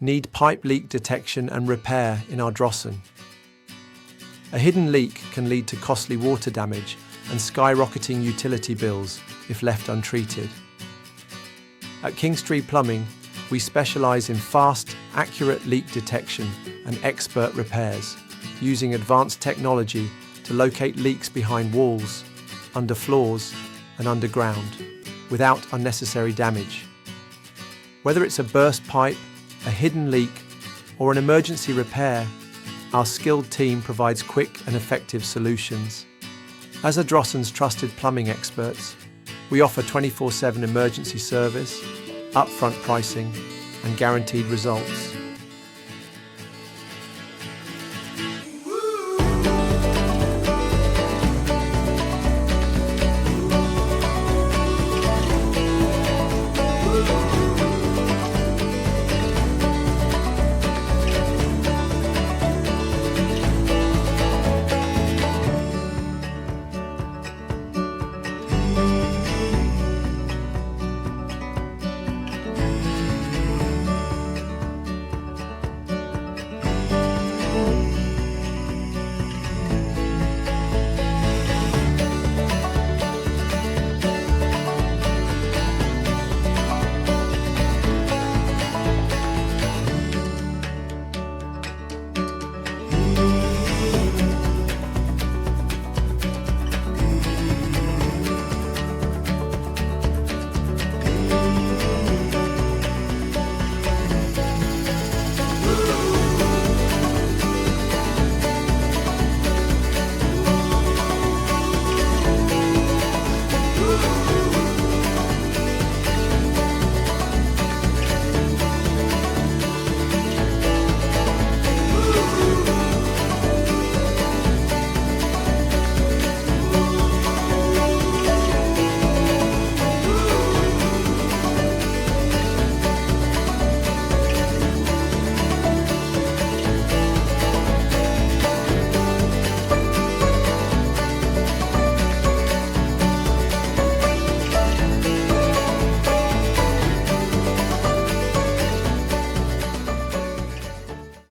Need pipe leak detection and repair in Ardrossan. A hidden leak can lead to costly water damage and skyrocketing utility bills if left untreated. At Kingstree Plumbing, we specialise in fast, accurate leak detection and expert repairs, using advanced technology to locate leaks behind walls, under floors and underground, without unnecessary damage. Whether it's a burst pipe, a hidden leak, or an emergency repair, our skilled team provides quick and effective solutions. As Ardrossan's trusted plumbing experts, we offer 24/7 emergency service, upfront pricing, and guaranteed results.